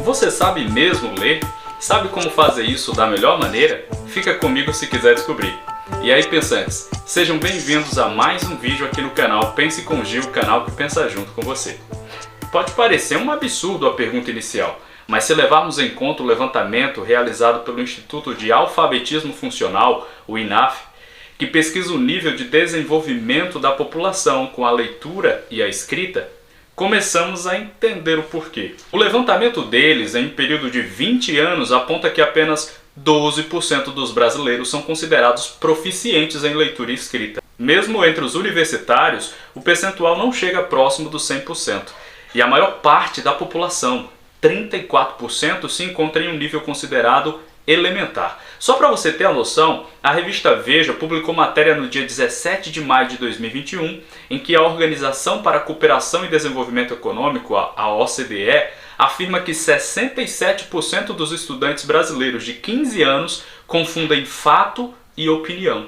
Você sabe mesmo ler? Sabe como fazer isso da melhor maneira? Fica comigo se quiser descobrir. E aí, pensantes, sejam bem-vindos a mais um vídeo aqui no canal Pense com Gil, o canal que pensa junto com você. Pode parecer um absurdo a pergunta inicial, mas se levarmos em conta o levantamento realizado pelo Instituto de Alfabetismo Funcional, o INAF, que pesquisa o nível de desenvolvimento da população com a leitura e a escrita, começamos a entender o porquê. O levantamento deles, em um período de 20 anos, aponta que apenas 12% dos brasileiros são considerados proficientes em leitura e escrita. Mesmo entre os universitários, o percentual não chega próximo dos 100%. E a maior parte da população, 34%, se encontra em um nível considerado elementar. Só para você ter a noção, a revista Veja publicou matéria no dia 17 de maio de 2021, em que a Organização para a Cooperação e Desenvolvimento Econômico, a OCDE, afirma que 67% dos estudantes brasileiros de 15 anos confundem fato e opinião.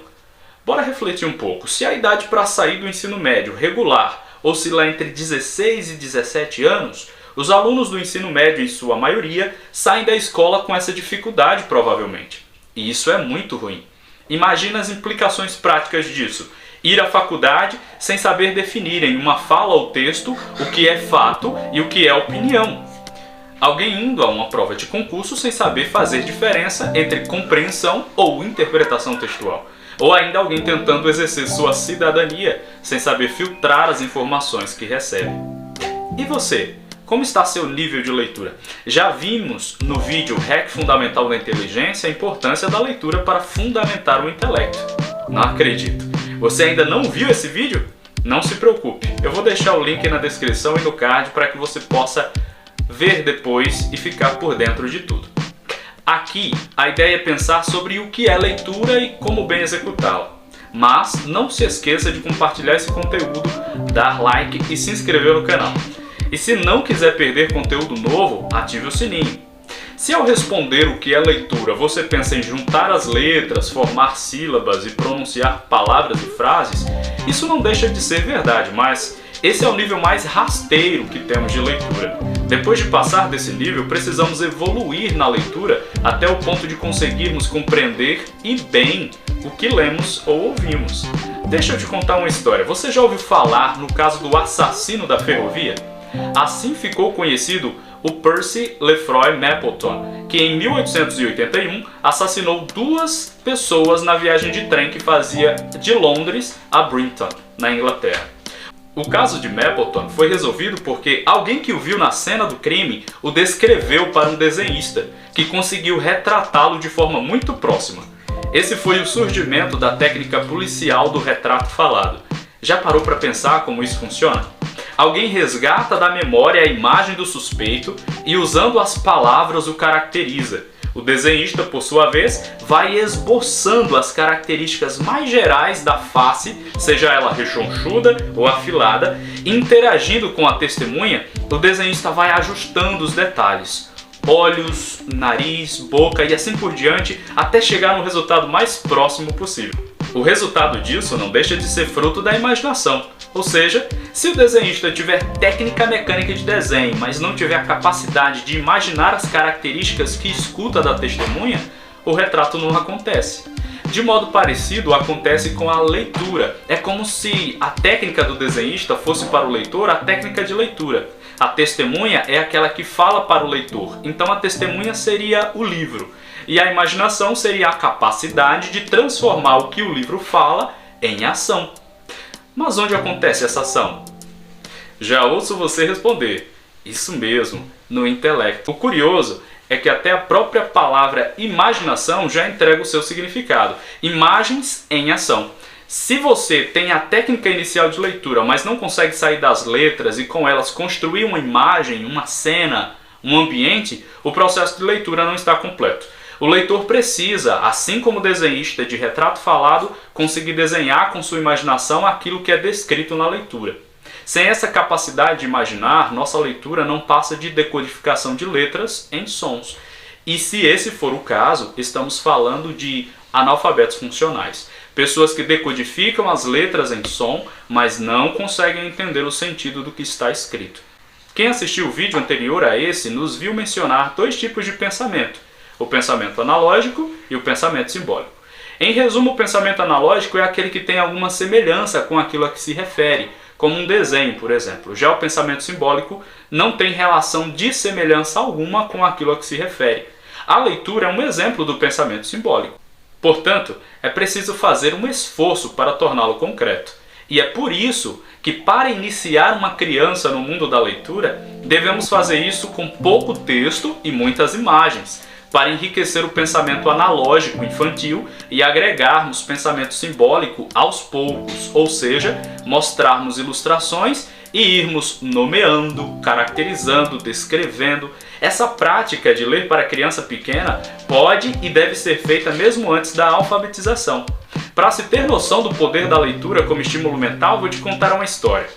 Bora refletir um pouco. Se a idade para sair do ensino médio regular oscila entre 16 e 17 anos, os alunos do ensino médio, em sua maioria, saem da escola com essa dificuldade, provavelmente. E isso é muito ruim. Imagina as implicações práticas disso. Ir à faculdade sem saber definir em uma fala ou texto o que é fato e o que é opinião. Alguém indo a uma prova de concurso sem saber fazer diferença entre compreensão ou interpretação textual. Ou ainda alguém tentando exercer sua cidadania sem saber filtrar as informações que recebe. E você? Como está seu nível de leitura? Já vimos no vídeo Hack Fundamental da Inteligência a importância da leitura para fundamentar o intelecto. Não acredito. Você ainda não viu esse vídeo? Não se preocupe. Eu vou deixar o link na descrição e no card para que você possa ver depois e ficar por dentro de tudo. Aqui, a ideia é pensar sobre o que é leitura e como bem executá-la. Mas não se esqueça de compartilhar esse conteúdo, dar like e se inscrever no canal. E se não quiser perder conteúdo novo, ative o sininho. Se ao responder o que é leitura você pensa em juntar as letras, formar sílabas e pronunciar palavras e frases, isso não deixa de ser verdade, mas esse é o nível mais rasteiro que temos de leitura. Depois de passar desse nível, precisamos evoluir na leitura até o ponto de conseguirmos compreender e bem o que lemos ou ouvimos. Deixa eu te contar uma história. Você já ouviu falar no caso do assassino da ferrovia? Assim ficou conhecido o Percy Lefroy Mapleton, que em 1881 assassinou 2 pessoas na viagem de trem que fazia de Londres a Brighton, na Inglaterra. O caso de Mapleton foi resolvido porque alguém que o viu na cena do crime o descreveu para um desenhista, que conseguiu retratá-lo de forma muito próxima. Esse foi o surgimento da técnica policial do retrato falado. Já parou para pensar como isso funciona? Alguém resgata da memória a imagem do suspeito e, usando as palavras, o caracteriza. O desenhista, por sua vez, vai esboçando as características mais gerais da face, seja ela rechonchuda ou afilada, e interagindo com a testemunha, o desenhista vai ajustando os detalhes. Olhos, nariz, boca e assim por diante, até chegar no resultado mais próximo possível. O resultado disso não deixa de ser fruto da imaginação. Ou seja, se o desenhista tiver técnica mecânica de desenho, mas não tiver a capacidade de imaginar as características que escuta da testemunha, o retrato não acontece. De modo parecido, acontece com a leitura. É como se a técnica do desenhista fosse para o leitor a técnica de leitura. A testemunha é aquela que fala para o leitor, então a testemunha seria o livro. E a imaginação seria a capacidade de transformar o que o livro fala em ação. Mas onde acontece essa ação? Já ouço você responder. Isso mesmo, no intelecto. O curioso é que até a própria palavra imaginação já entrega o seu significado. Imagens em ação. Se você tem a técnica inicial de leitura, mas não consegue sair das letras e com elas construir uma imagem, uma cena, um ambiente, o processo de leitura não está completo. O leitor precisa, assim como o desenhista de retrato falado, conseguir desenhar com sua imaginação aquilo que é descrito na leitura. Sem essa capacidade de imaginar, nossa leitura não passa de decodificação de letras em sons. E se esse for o caso, estamos falando de analfabetos funcionais. Pessoas que decodificam as letras em som, mas não conseguem entender o sentido do que está escrito. Quem assistiu o vídeo anterior a esse nos viu mencionar dois tipos de pensamento: o pensamento analógico e o pensamento simbólico. Em resumo, o pensamento analógico é aquele que tem alguma semelhança com aquilo a que se refere, como um desenho, por exemplo. Já o pensamento simbólico não tem relação de semelhança alguma com aquilo a que se refere. A leitura é um exemplo do pensamento simbólico. Portanto, é preciso fazer um esforço para torná-lo concreto. E é por isso que, para iniciar uma criança no mundo da leitura, devemos fazer isso com pouco texto e muitas imagens, para enriquecer o pensamento analógico infantil e agregarmos pensamento simbólico aos poucos, ou seja, mostrarmos ilustrações e irmos nomeando, caracterizando, descrevendo. Essa prática de ler para criança pequena pode e deve ser feita mesmo antes da alfabetização. Para se ter noção do poder da leitura como estímulo mental, vou te contar uma história.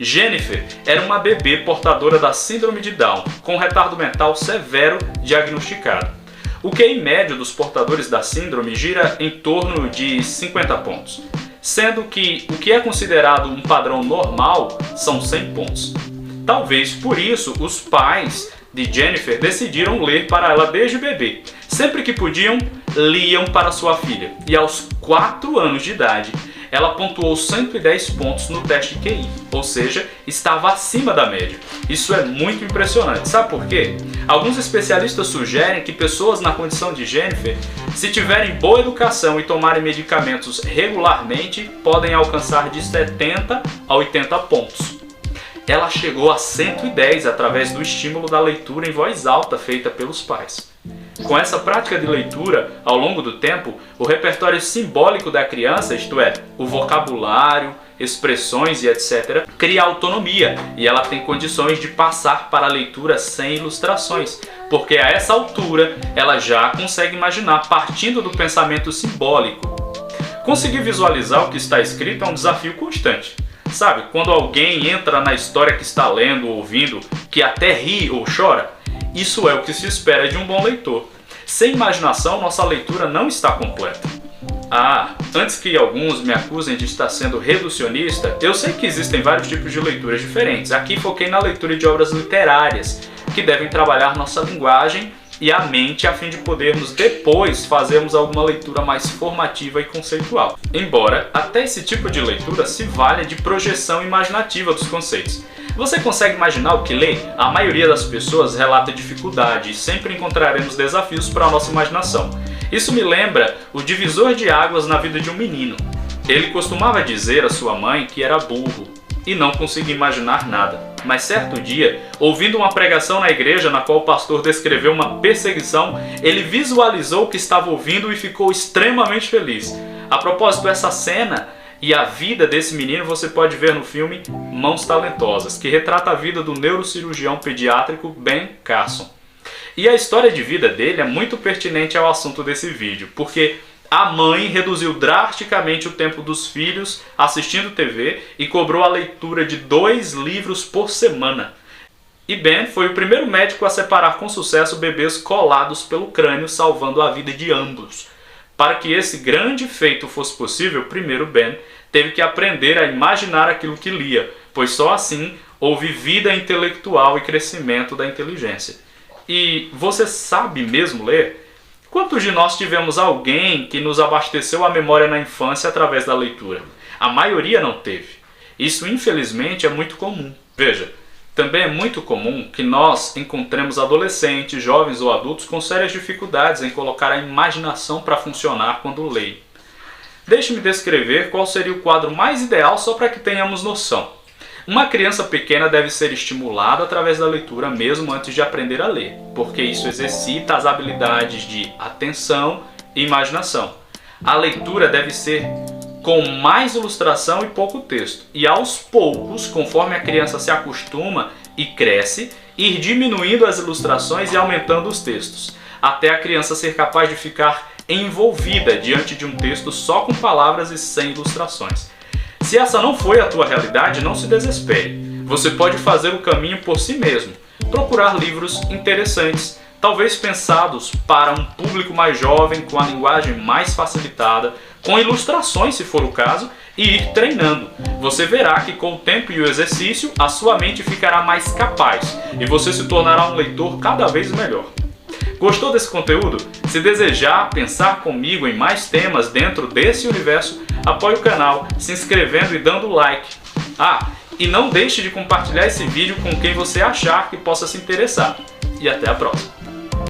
Jennifer era uma bebê portadora da síndrome de Down, com retardo mental severo diagnosticado. O QI médio dos portadores da síndrome gira em torno de 50 pontos, sendo que o que é considerado um padrão normal são 100 pontos. Talvez por isso os pais de Jennifer decidiram ler para ela desde bebê. Sempre que podiam, liam para sua filha. E aos 4 anos de idade, ela pontuou 110 pontos no teste QI, ou seja, estava acima da média. Isso é muito impressionante. Sabe por quê? Alguns especialistas sugerem que pessoas na condição de Jennifer, se tiverem boa educação e tomarem medicamentos regularmente, podem alcançar de 70 a 80 pontos. Ela chegou a 110 através do estímulo da leitura em voz alta feita pelos pais. Com essa prática de leitura, ao longo do tempo, o repertório simbólico da criança, isto é, o vocabulário, expressões e etc., cria autonomia e ela tem condições de passar para a leitura sem ilustrações, porque a essa altura ela já consegue imaginar partindo do pensamento simbólico. Conseguir visualizar o que está escrito é um desafio constante. Sabe, quando alguém entra na história que está lendo ou ouvindo, que até ri ou chora, isso é o que se espera de um bom leitor. Sem imaginação, nossa leitura não está completa. Antes que alguns me acusem de estar sendo reducionista, eu sei que existem vários tipos de leituras diferentes. Aqui foquei na leitura de obras literárias, que devem trabalhar nossa linguagem e a mente a fim de podermos depois fazermos alguma leitura mais formativa e conceitual. Embora até esse tipo de leitura se valha de projeção imaginativa dos conceitos. Você consegue imaginar o que lê? A maioria das pessoas relata dificuldade e sempre encontraremos desafios para a nossa imaginação. Isso me lembra o divisor de águas na vida de um menino. Ele costumava dizer à sua mãe que era burro e não conseguia imaginar nada. Mas certo dia, ouvindo uma pregação na igreja na qual o pastor descreveu uma perseguição, ele visualizou o que estava ouvindo e ficou extremamente feliz. A propósito, essa cena e a vida desse menino você pode ver no filme Mãos Talentosas, que retrata a vida do neurocirurgião pediátrico Ben Carson. E a história de vida dele é muito pertinente ao assunto desse vídeo, porque a mãe reduziu drasticamente o tempo dos filhos assistindo TV e cobrou a leitura de 2 livros por semana. E Ben foi o primeiro médico a separar com sucesso bebês colados pelo crânio, salvando a vida de ambos. Para que esse grande feito fosse possível, primeiro Ben teve que aprender a imaginar aquilo que lia, pois só assim houve vida intelectual e crescimento da inteligência. E você sabe mesmo ler? Quantos de nós tivemos alguém que nos abasteceu a memória na infância através da leitura? A maioria não teve. Isso, infelizmente, é muito comum. Veja, também é muito comum que nós encontremos adolescentes, jovens ou adultos com sérias dificuldades em colocar a imaginação para funcionar quando leem. Deixe-me descrever qual seria o quadro mais ideal só para que tenhamos noção. Uma criança pequena deve ser estimulada através da leitura mesmo antes de aprender a ler, porque isso exercita as habilidades de atenção e imaginação. A leitura deve ser com mais ilustração e pouco texto, e aos poucos, conforme a criança se acostuma e cresce, ir diminuindo as ilustrações e aumentando os textos, até a criança ser capaz de ficar envolvida diante de um texto só com palavras e sem ilustrações. Se essa não foi a tua realidade, não se desespere. Você pode fazer o caminho por si mesmo, procurar livros interessantes, talvez pensados para um público mais jovem, com a linguagem mais facilitada, com ilustrações se for o caso, e ir treinando. Você verá que com o tempo e o exercício, a sua mente ficará mais capaz e você se tornará um leitor cada vez melhor. Gostou desse conteúdo? Se desejar pensar comigo em mais temas dentro desse universo, apoie o canal se inscrevendo e dando like. E não deixe de compartilhar esse vídeo com quem você achar que possa se interessar. E até a próxima!